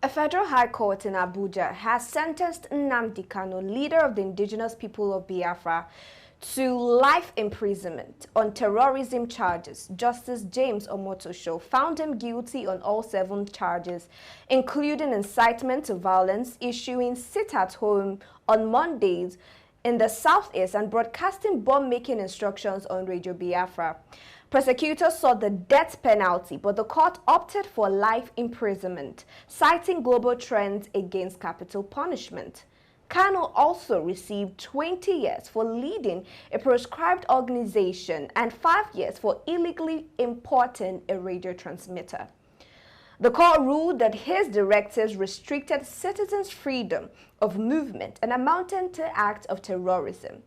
A federal high court in Abuja has sentenced Nnamdi Kanu, leader of the indigenous people of Biafra, to life imprisonment on terrorism charges. Justice James Omotosho found him guilty on all 7 charges, including incitement to violence, issuing sit-at-home on Mondays in the southeast, and broadcasting bomb-making instructions on Radio Biafra. Prosecutors sought the death penalty, but the court opted for life imprisonment, citing global trends against capital punishment. Kanu also received 20 years for leading a proscribed organization and 5 years for illegally importing a radio transmitter. The court ruled that his directives restricted citizens' freedom of movement and amounted to acts of terrorism.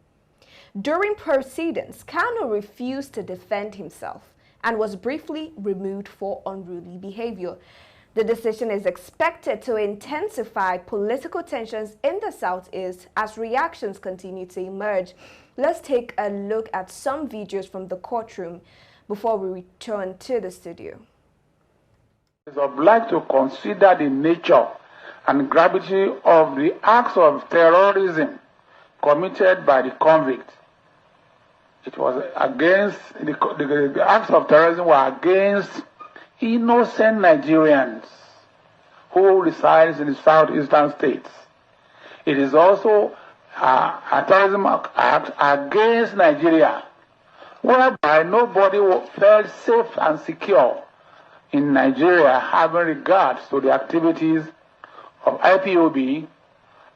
During proceedings, Kanu refused to defend himself and was briefly removed for unruly behavior. The decision is expected to intensify political tensions in the southeast as reactions continue to emerge. Let's take a look at some videos from the courtroom before we return to the studio. Is obliged to consider the nature and gravity of the acts of terrorism committed by the convict. It was against the acts of terrorism were against innocent Nigerians who reside in the southeastern states. It is also a terrorism act against Nigeria, whereby nobody felt safe and secure in Nigeria, having regards to the activities of IPOB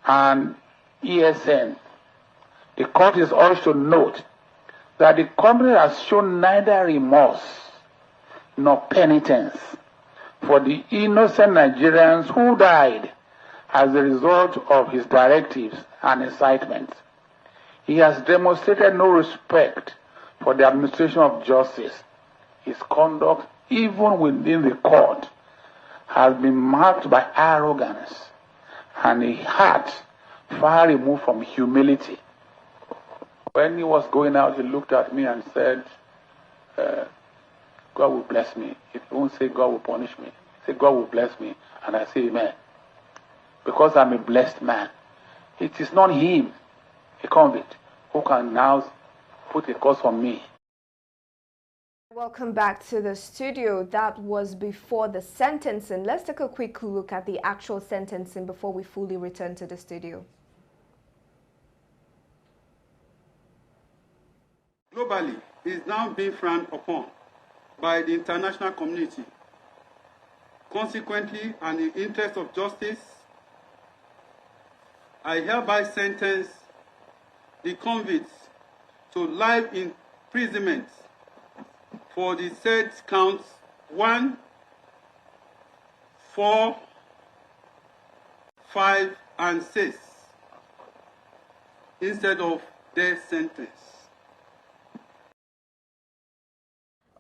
and ESN. The court is also to note that the company has shown neither remorse nor penitence for the innocent Nigerians who died as a result of his directives and incitement. He has demonstrated no respect for the administration of justice. His conduct, even within the court, has been marked by arrogance and a heart far removed from humility. When he was going out, he looked at me and said, God will bless me. He won't say God will punish me. He said, God will bless me. And I say, amen. Because I'm a blessed man. It is not him, a convict, who can now put a curse on me. Welcome back to the studio. That was before the sentencing. Let's take a quick look at the actual sentencing before we fully return to the studio. Globally, is now being frowned upon by the international community. Consequently, and in the interest of justice, I hereby sentence the convicts to life imprisonment for the said counts 1, 4, 5, and 6 instead of death sentence.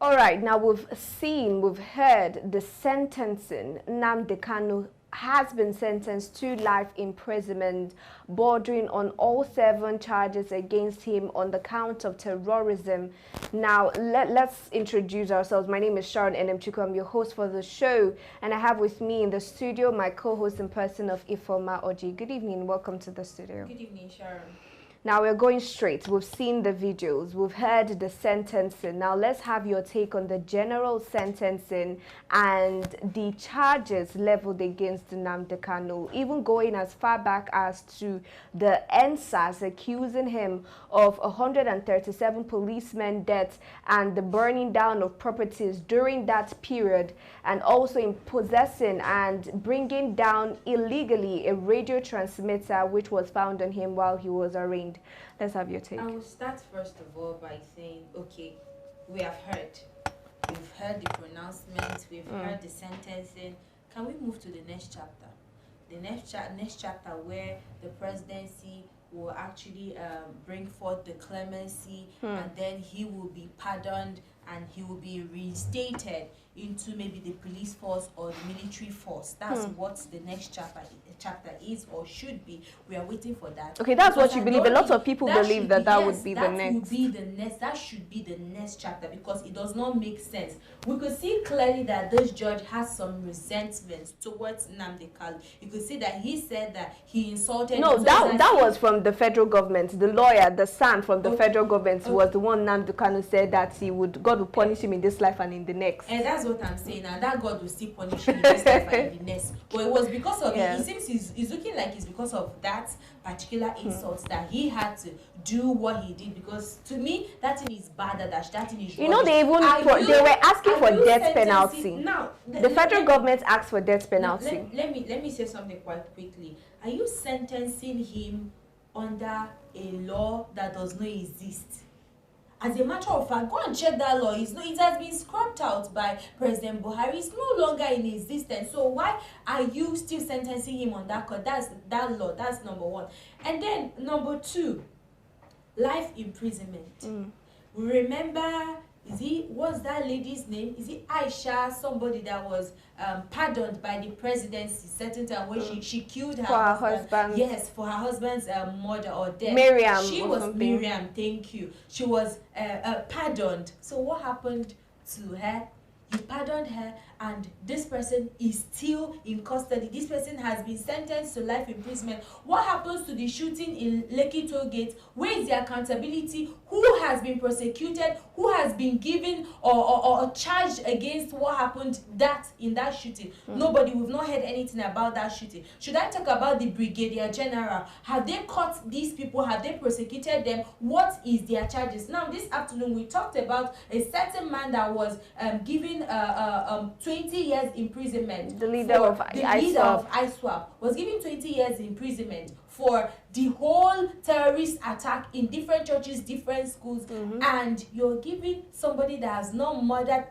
All right, now we've heard the sentencing. Nnamdi Kanu has been sentenced to life imprisonment, bordering on all 7 charges against him on the count of terrorism. Now, let's introduce ourselves. My name is Sharon Enemchukwu. I'm your host for the show, and I have with me in the studio my co-host in person of Ifoma Oji. Good evening. Welcome to the studio. Good evening, Sharon. Now we're going straight. We've seen the videos. We've heard the sentencing. Now let's have your take on the general sentencing and the charges leveled against Nnamdi Kanu, even going as far back as to the NSAS accusing him of 137 policemen deaths and the burning down of properties during that period, and also in possessing and bringing down illegally a radio transmitter which was found on him while he was arraigned. Let's have your take. I will start first of all by saying, okay, we have heard. We've heard the pronouncement, we've heard the sentencing. Can we move to the next chapter? The next chapter where the presidency will actually bring forth the clemency, and then he will be pardoned and he will be reinstated into maybe the police force or the military force. That's what the next chapter chapter is or should be. We are waiting for that. Okay, that's Because what you I believe. A don't lot think of people believe that yes, would be the that next. would be the next. That should be the next chapter, because it does not make sense. We could see clearly that this judge has some resentment towards Nnamdi Kanu. You could see that he said that he insulted. No, him. So that was from the federal government. The lawyer, the son from the federal government, was the one. Nnamdi Kanu said that God would punish him in this life and in the next. And that's what I'm saying. And that God will still punish him in this life and in the next. But it was because of it seems he's looking like it's because of that particular insult that he had to do what he did. Because to me, that thing is bad. That thing is You know, they were asking for death penalty. Now, the federal government asked for death penalty. Let me say something quite quickly. Are you sentencing him under a law that does not exist? As a matter of fact, go and check that law. It has been scrapped out by President Buhari. It's no longer in existence. So why are you still sentencing him on that court? That's that law. That's number one. And then number two, life imprisonment. We remember, what's that lady's name? Is it Aisha? Somebody that was pardoned by the presidency certain time when she killed her husband. Yes, for her husband's murder or death. Miriam. She was Miriam. Thank you. She was pardoned. So what happened to her? You pardoned her, and this person is still in custody. This person has been sentenced to life imprisonment. What happens to the shooting in Lekki Toll Gate? Where is the accountability? Who has been prosecuted? Who has been given or charged against what happened in that shooting? Nobody. We've not heard anything about that shooting. Should I talk about the Brigadier General? Have they caught these people? Have they prosecuted them? What is their charges? Now, this afternoon, we talked about a certain man that was given 20 years imprisonment. The leader of ISWAP was given 20 years imprisonment for the whole terrorist attack in different churches, different schools, and you're giving somebody that has not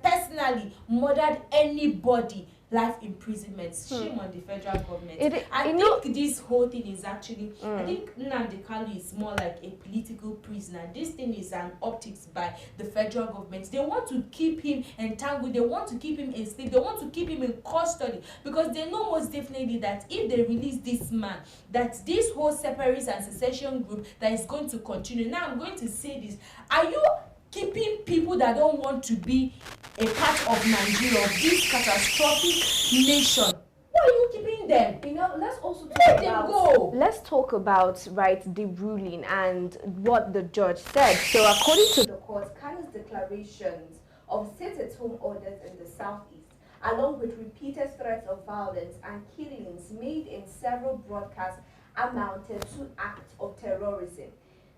personally murdered anybody life imprisonment. Shame on the federal government. I think this whole thing is actually, I think Nnamdi Kanu is more like a political prisoner. This thing is an optics by the federal government. They want to keep him entangled. They want to keep him enslaved. They want to keep him in custody, because they know most definitely that if they release this man, that this whole separatist and secession group that is going to continue. Now I'm going to say this. Are you keeping people that don't want to be a part of Nigeria, of this catastrophic nation? Why are you keeping them? Let's also let them go. Let's talk about the ruling and what the judge said. So according to the court, Kanu's declarations of sit-at-home orders in the southeast, along with repeated threats of violence and killings made in several broadcasts, amounted to acts of terrorism.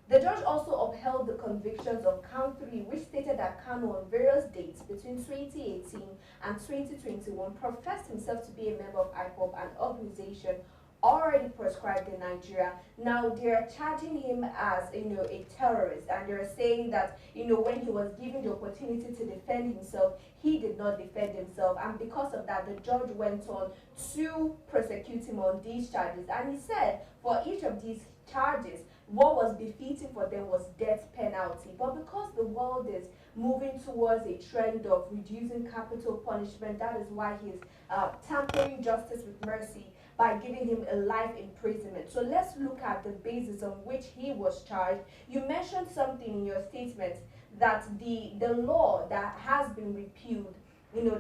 The judge also upheld the convictions of Count 3, which stated that Kanu on various dates between 2018 and 2021 professed himself to be a member of IPOB, an organization already proscribed in Nigeria. Now they're charging him as a terrorist, and they're saying that when he was given the opportunity to defend himself, he did not defend himself, and because of that, the judge went on to prosecute him on these charges. And he said for each of these charges, what was befitting for them was death penalty. But because the world is moving towards a trend of reducing capital punishment, that is why he's tampering justice with mercy by giving him a life imprisonment. So let's look at the basis on which he was charged. You mentioned something in your statement that the law that has been repealed,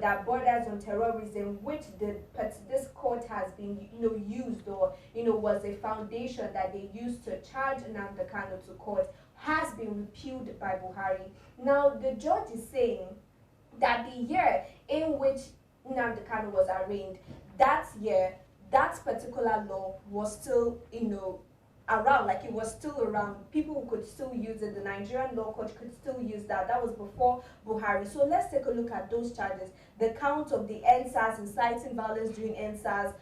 that borders on terrorism, which this court has been, used, or, was a foundation that they used to charge Nnamdi Kanu to court, has been repealed by Buhari. Now, the judge is saying that the year in which Nnamdi Kanu was arraigned, that year, that particular law was still, around, like it was still around. People could still use it. The Nigerian law court could still use that. That was before Buhari. So let's take a look at those charges. The count of the NSAS, inciting violence during NSAS,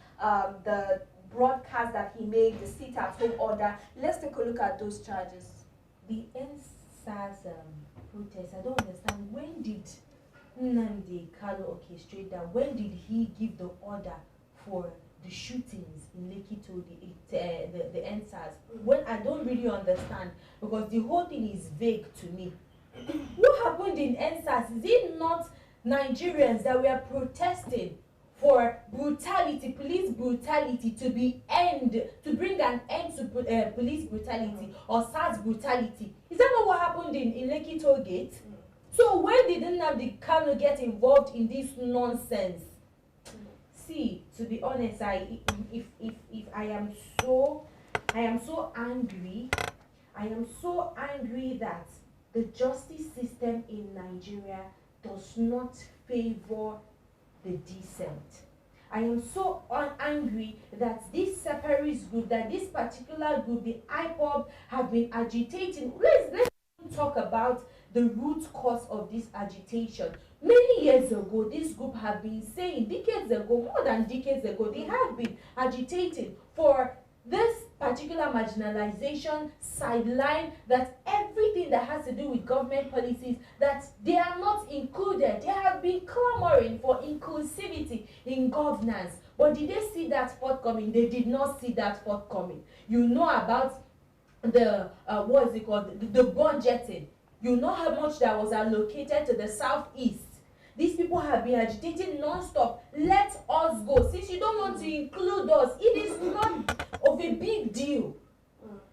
the broadcast that he made, the sit-at-home order. Let's take a look at those charges. The NSAS protest, I don't understand. When did Nnamdi Kanu orchestrate that? When did he give the order for the shootings in Lekki to the NSAS? When I don't really understand, because the whole thing is vague to me. What happened in NSAS? Is it not Nigerians that were protesting for brutality, police brutality, to bring an end to police brutality or SARS brutality. Is that not what happened in Lekki Toll Gate? So where did Nnamdi Kanu get involved in this nonsense? See, to be honest, if I am so angry. I am so angry that the justice system in Nigeria does not favor the decent. I am so angry that this separatist group, that this particular group, the IPOB, have been agitating. Let's talk about the root cause of this agitation. Many years ago, this group have been saying, decades ago, more than decades ago, they have been agitating for this particular marginalization, sideline, that everything that has to do with government policies, that they are not included. They have been clamoring for inclusivity in governance. But did they see that forthcoming? They did not see that forthcoming. You know about the, what is it called, the budgeting. You know how much that was allocated to the southeast. These people have been agitating non-stop. Let us go. Since you don't want to include us, it is not of a big deal.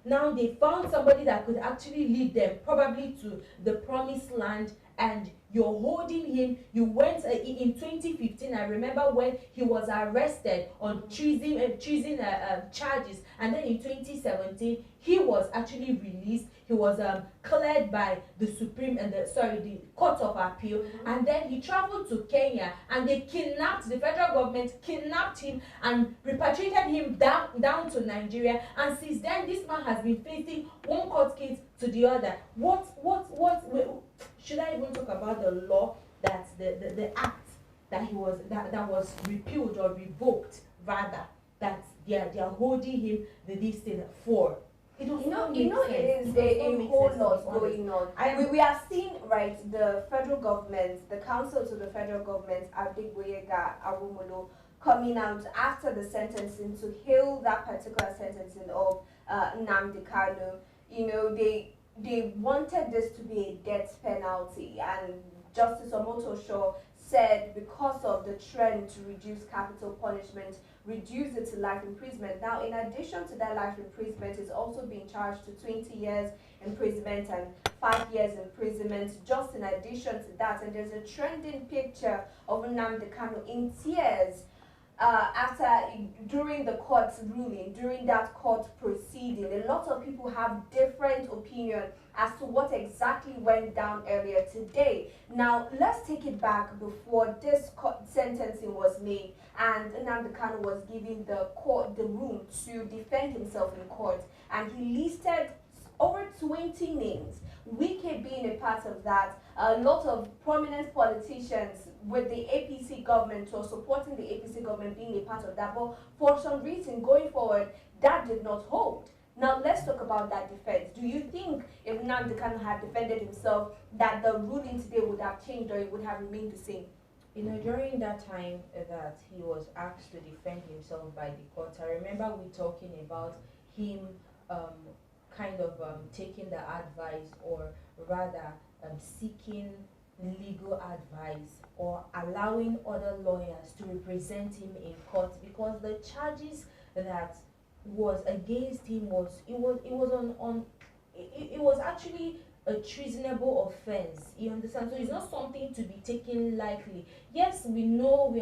Now they found somebody that could actually lead them probably to the promised land, and you're holding him. You went in 2015, I remember when he was arrested on treason charges, and then in 2017 he was actually released. He was cleared by the the Court of Appeal, and then he traveled to Kenya, and they the federal government kidnapped him and repatriated him down to Nigeria, and since then this man has been facing one court case to the other. What should I even talk about the law, that the act that that was repealed or revoked, rather, that they are holding him this thing for? It is a whole lot going on. We are seeing, right, the federal government, the counsel to the federal government, Adigboyega Awomolo, coming out after the sentencing to hail that particular sentencing of Nnamdi Kanu. You know, they wanted this to be a death penalty, and Justice Omotosho said because of the trend to reduce capital punishment, reduce it to life imprisonment. Now, in addition to that life imprisonment, is also being charged to 20 years imprisonment and 5 years imprisonment, just in addition to that. And there's a trending picture of Nnamdi Kanu in tears during the court's ruling, during that court proceeding. A lot of people have different opinion as to what exactly went down earlier today. Now, let's take it back before this sentencing was made and Nnamdi Kanu was given the room to defend himself in court, and he listed over 20 names, Wike being a part of that, a lot of prominent politicians with the APC government or supporting the APC government being a part of that. But for some reason, going forward, that did not hold. Now, let's talk about that defense. Do you think if Nnamdi Kanu had defended himself, that the ruling today would have changed or it would have remained the same? You know, during that time that he was asked to defend himself by the court, I remember we talking about him taking the advice, or rather seeking legal advice, or allowing other lawyers to represent him in court, because the charges that was against him was actually a treasonable offense. You understand? So it's not something to be taken lightly. Yes, we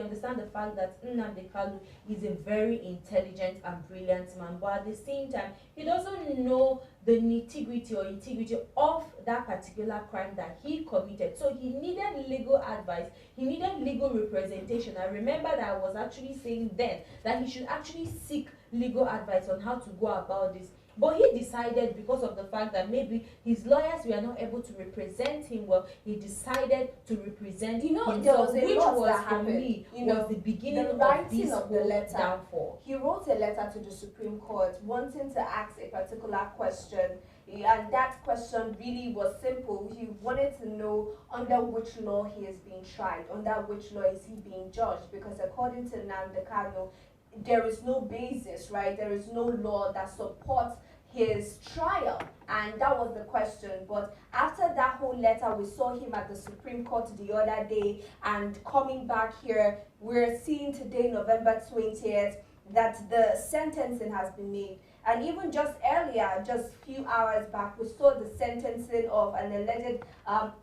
understand the fact that Nnamdi Kanu is a very intelligent and brilliant man, but at the same time, he doesn't know the nitty-gritty or integrity of that particular crime that he committed. So he needed legal advice, he needed legal representation. I remember that I was actually saying then that he should actually seek legal advice on how to go about this. But he decided, because of the fact that maybe his lawyers were not able to represent him well, he decided to represent himself, there was which was for me was the beginning of this whole downfall. He wrote a letter to the Supreme Court wanting to ask a particular question, and that question really was simple. He wanted to know under which law he is being tried, under which law is he being judged, because according to Nnamdi Kanu, there is no basis, right? There is no law that supports his trial, and that was the question. But after that whole letter, we saw him at the Supreme Court the other day, and coming back here, we're seeing today, November 20th, that the sentencing has been made. And even just earlier, just a few hours back, we saw the sentencing of an alleged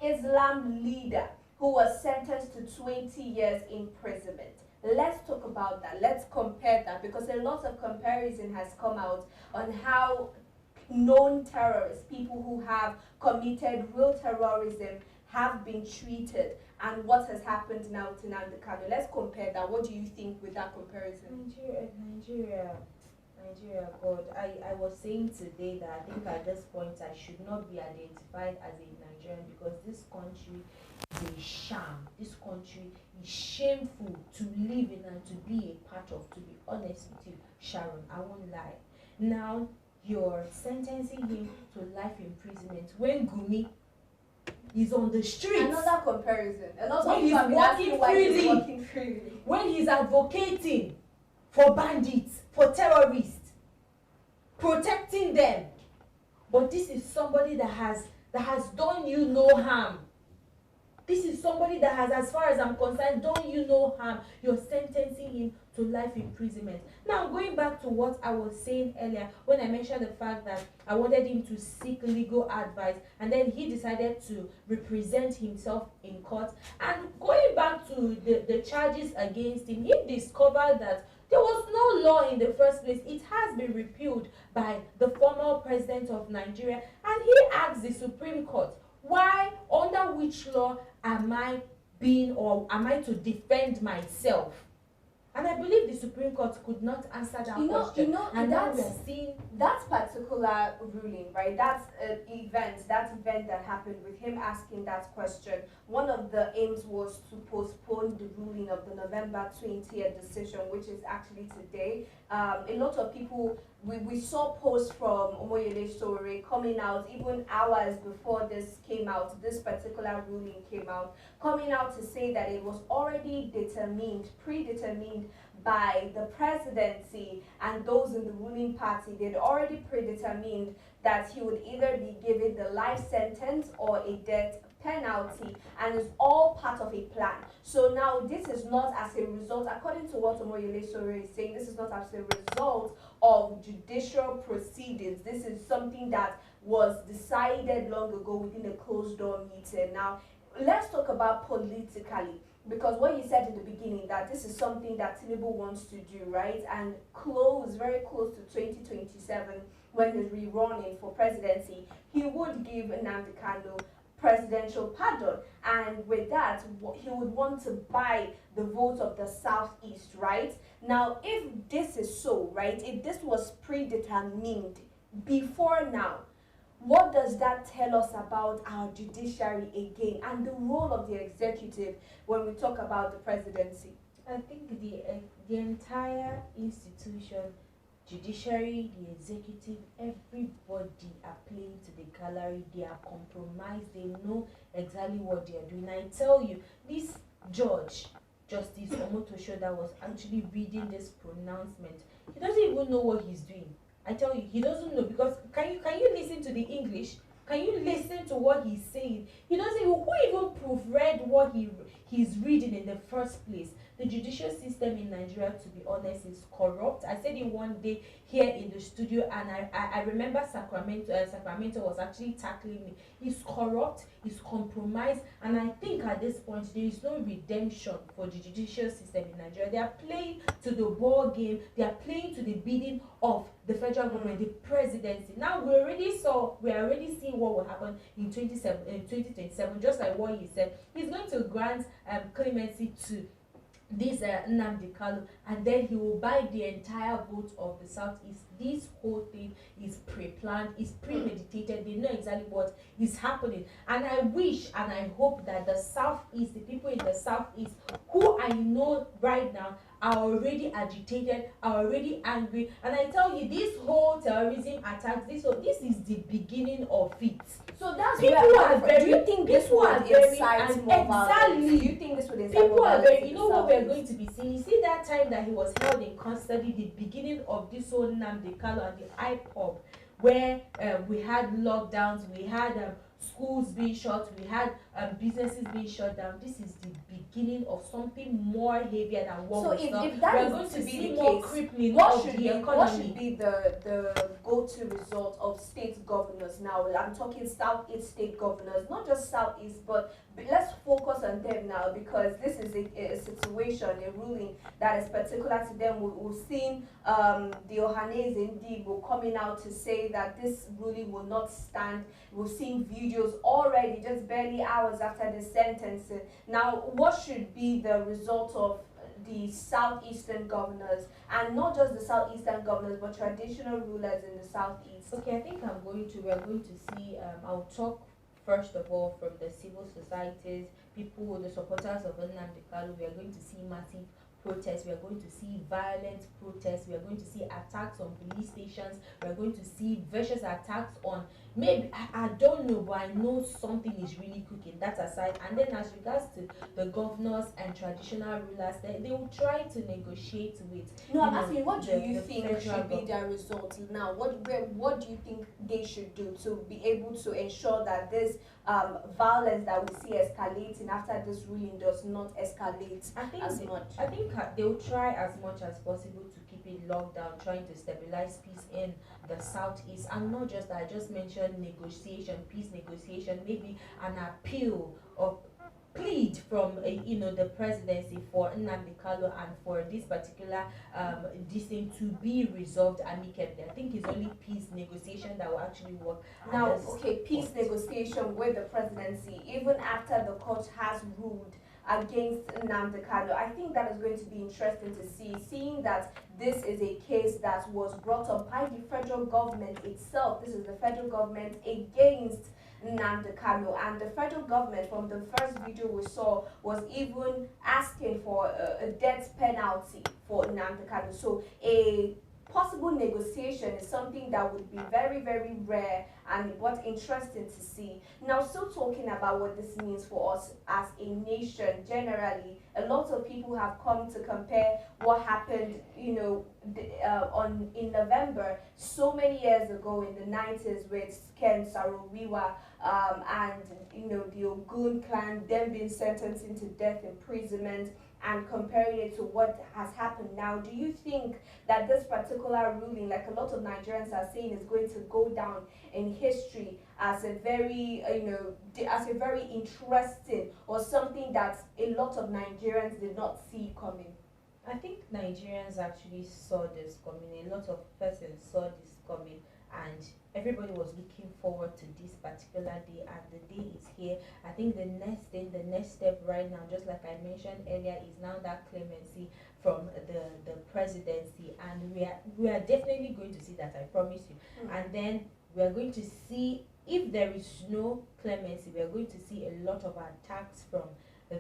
Islam leader who was sentenced to 20 years imprisonment. Let's talk about that. Let's compare that, because a lot of comparison has come out on how known terrorists, people who have committed real terrorism, have been treated, and what has happened now to Nnamdi Kanu. Let's compare that. What do you think with that comparison? Nigeria, God, I was saying today that I think at this point I should not be identified as a Nigerian, because this country is a sham. This country is shameful to live in and to be a part of, to be honest with you, Sharon. I won't lie. Now, you're sentencing him to life imprisonment when Gumi is on the streets. Another comparison. When he's walking freely. When he's advocating for bandits, for terrorists, protecting them. But this is somebody that has done you no harm. This is somebody that has, as far as I'm concerned, done you no harm. You're sentencing him to life imprisonment. Now, going back to what I was saying earlier, when I mentioned the fact that I wanted him to seek legal advice, and then he decided to represent himself in court. And going back to the charges against him, he discovered that there was no law in the first place. It has been repealed by the former president of Nigeria. And he asked the Supreme Court, why, under which law am I to defend myself? And I believe the Supreme Court could not answer that question. And now we are seeing that particular ruling, right? That's event that happened with him asking that question. One of the aims was to postpone the ruling of the November 20th decision, which is actually today. A lot of people, we saw posts from Omoyele Sowore coming out even hours before this came out, this particular ruling came out, coming out to say that it was already predetermined by the presidency and those in the ruling party. They'd already predetermined that he would either be given the life sentence or a death penalty, and it's all part of a plan. So now this is not as a result, according to what Omoyele Sowore is saying, this is not as a result of judicial proceedings. This is something that was decided long ago within a closed door meeting. Now, let's talk about politically, because what you said in the beginning, that this is something that Tinubu wants to do, right? And very close to 2027, when he's rerunning for presidency, he would give Nnamdi Kanu presidential pardon, and with that he would want to buy the vote of the Southeast, right? Now, if this is so, right, if this was predetermined before now, what does that tell us about our judiciary again, and the role of the executive when we talk about the presidency? I think the entire institution, judiciary, the executive, everybody are playing to the gallery. They are compromised. They know exactly what they are doing. I tell you, this judge, Justice Omotosho, that was actually reading this pronouncement, he doesn't even know what he's doing. I tell you, he doesn't know, because can you listen to the English? Can you listen to what he's saying? He doesn't even, who even proofread what he's reading in the first place? The judicial system in Nigeria, to be honest, is corrupt. I said it one day here in the studio, and I remember Sacramento was actually tackling me. It's corrupt, it's compromised, and I think at this point there is no redemption for the judicial system in Nigeria. They are playing to the ball game. They are playing to the bidding of the federal government, the presidency. Now we are already seeing what will happen in 2027, just like what he said. He's going to grant clemency to this Nnamdi Kanu, and then he will buy the entire vote of the Southeast. This whole thing is pre-planned, is premeditated. They know exactly what is happening, and I wish and I hope that the Southeast, the people in the Southeast who I know right now are already agitated, are already angry, and I tell you, this whole terrorism attacks, this is the beginning of it. So that's people are very. Do you think this would incite more violence? Do you think this would incite people more are violence? very. You know what we're going to be seeing? You see that time that he was held in custody, the beginning of this whole Nnamdi Kanu and the IPOB. where we had lockdowns, we had schools being shut, we had businesses being shut down. This is the beginning of something more heavier than what so we saw. if that We're is going to be see the more case, crippling what of should the be economy. what should be the go-to result of state governors now? I'm talking Southeast state governors, not just Southeast, but let's focus on them now, because this is a situation, a ruling that is particular to them. We've seen the Ohanese Indigo coming out to say that this ruling will not stand. We've seen videos already, just barely hours after the sentencing. Now, what should be the result of the southeastern governors, and not just the southeastern governors, but traditional rulers in the southeast? Okay, I think we're going to see, I'll talk first of all from the civil societies, people, the supporters of Nnamdi Kanu. We are going to see massive protests, we are going to see violent protests, we are going to see attacks on police stations, we are going to see vicious attacks on, maybe, I don't know, but I know something is really cooking, that aside. And then as regards to the governors and traditional rulers, they will try to negotiate with, no, I'm asking, what do you think should be government. their result now? What do you think they should do to be able to ensure that this violence that we see escalating after this ruling does not escalate as much? I think they will try as much as possible to keep it locked down, trying to stabilize peace in the southeast. And not just that, I just mentioned negotiation, peace negotiation, maybe an appeal or plead from the presidency for Nnamdi Kanu and for this particular this thing to be resolved amicably. I think it's only peace negotiation that will actually work. Now, okay, peace negotiation with the presidency, even after the court has ruled against Nnamdi Kanu. I think that is going to be interesting to see, seeing that this is a case that was brought up by the federal government itself. This is the federal government against Nnamdi Kanu, and the federal government, from the first video we saw, was even asking for a death penalty for Nnamdi Kanu. So a possible negotiation is something that would be very, very rare and what's interesting to see. Now, still talking about what this means for us as a nation generally, a lot of people have come to compare what happened, in November, so many years ago in the 90s, with Ken Saro-Wiwa and the Ogun clan, them being sentenced into death imprisonment, and comparing it to what has happened now. Do you think that this particular ruling, like a lot of Nigerians are saying, is going to go down in history as a very, as a very interesting, or something that a lot of Nigerians did not see coming? I think Nigerians actually saw this coming. A lot of persons saw this coming, and everybody was looking forward to this particular day, and the day is here. I think the next thing, the next step right now, just like I mentioned earlier, is now that clemency from the presidency, and we are definitely going to see that, I promise you. And then we are going to see, if there is no clemency, we are going to see a lot of attacks from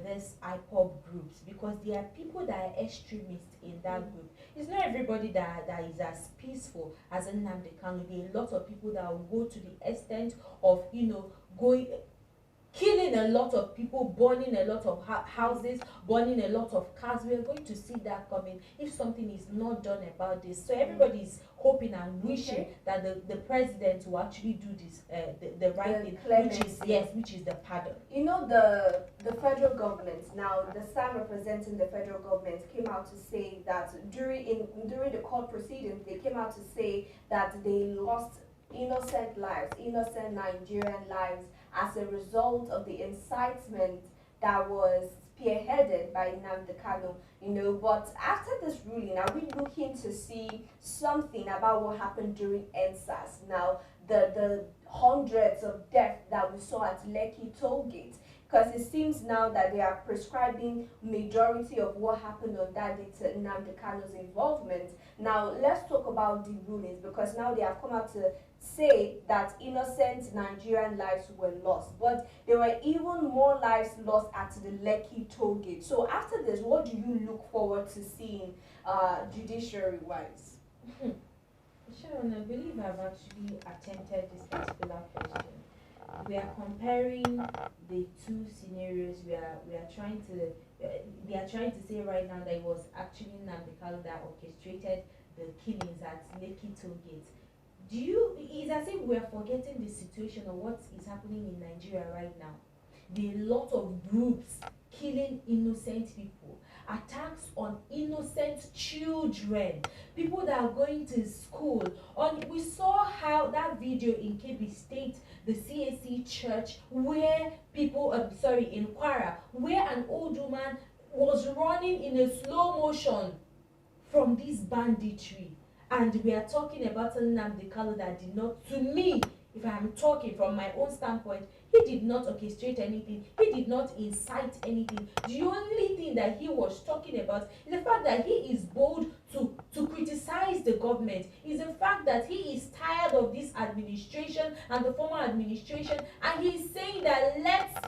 this IPOB groups, because there are people that are extremists in that group. It's not everybody that is as peaceful as Nnamdi Kanu. There are a lot of people that will go to the extent of killing a lot of people, burning a lot of houses, burning a lot of cars. We are going to see that coming if something is not done about this. So everybody is hoping and wishing that the president will actually do this, the right thing, which is the pardon. The federal government, now the SAM representing the federal government, came out to say that during the court proceedings, they came out to say that they lost innocent lives, innocent Nigerian lives, as a result of the incitement that was spearheaded by Nnamdi Kanu. But after this ruling, are we looking to see something about what happened during NSAS? Now, the hundreds of deaths that we saw at Lekki Tollgate, because it seems now that they are prescribing majority of what happened on that day to Nnamdi Kanu's involvement. Now, let's talk about the rulings, because now they have come out to say that innocent Nigerian lives were lost, but there were even more lives lost at the Lekki Tollgate. So after this, what do you look forward to seeing judiciary-wise? Sharon, I believe I've actually attempted this particular question. We are comparing the two scenarios. We are trying to say right now that it was actually Nnamdi Kanu that orchestrated the killings at Lekki Tollgate. It's as if we're forgetting the situation of what is happening in Nigeria right now. There are a lot of groups killing innocent people, attacks on innocent children, people that are going to school. We saw how that video in Kebbi State, the CAC church, where people, in Kwara, where an old woman was running in a slow motion from this banditry. And we are talking about Nnamdi Kanu that did not, to me, if I am talking from my own standpoint, he did not orchestrate anything. He did not incite anything. The only thing that he was talking about is the fact that he is bold to criticize the government. Is the fact that he is tired of this administration and the former administration, and he is saying that let's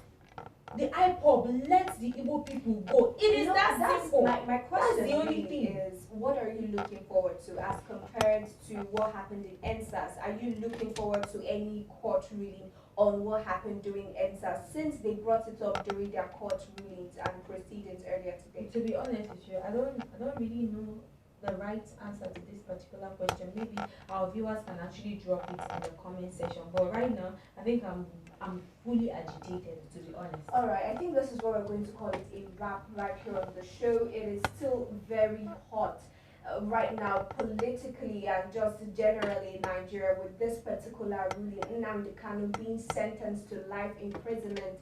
the IPOB, let the Igbo people go. It is that simple. My question that's the only really thing. is, what are you looking forward to as compared to what happened in NSAS? Are you looking forward to any court ruling on what happened during NSAS, since they brought it up during their court rulings and proceedings earlier today? To be honest with you, I don't really know the right answer to this particular question. Maybe our viewers can actually drop it in the comment section. But right now, I think I'm fully agitated, to be honest. All right, I think this is what we're going to call it a wrap right here on the show. It is still very hot right now, politically and just generally in Nigeria, with this particular ruling, Nnamdi Kanu being sentenced to life imprisonment,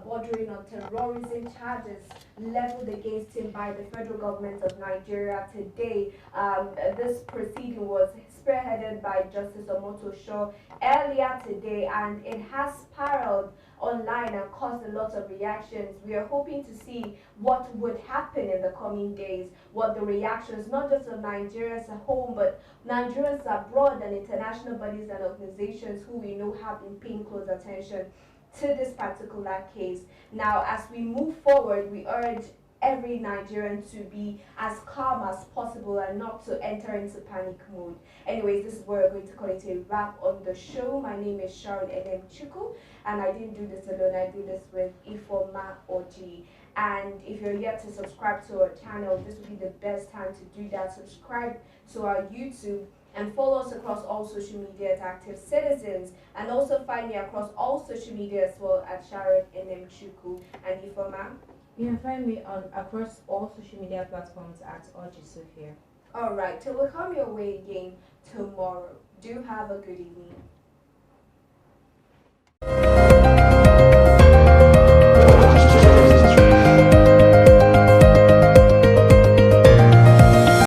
bordering on terrorism charges leveled against him by the federal government of Nigeria today. This proceeding was spearheaded by Justice Omoto Shaw earlier today, and it has spiraled online and caused a lot of reactions. We are hoping to see what would happen in the coming days, what the reactions, not just of Nigerians at home, but Nigerians abroad and international bodies and organizations who we know have been paying close attention to this particular case. Now, as we move forward, we urge every Nigerian to be as calm as possible and not to enter into panic mode. Anyways, this is where we're going to call it a wrap on the show. My name is Sharon Chuku, and I didn't do this alone. I do this with Ifoma Oji. And if you're yet to subscribe to our channel, this would be the best time to do that. Subscribe to our YouTube and follow us across all social media at Active Citizens, and also find me across all social media as well at Sharon Chuku. And Ifoma? You can find me across all social media platforms at Oji Sophia. All right, till we come your way again tomorrow. Do have a good evening.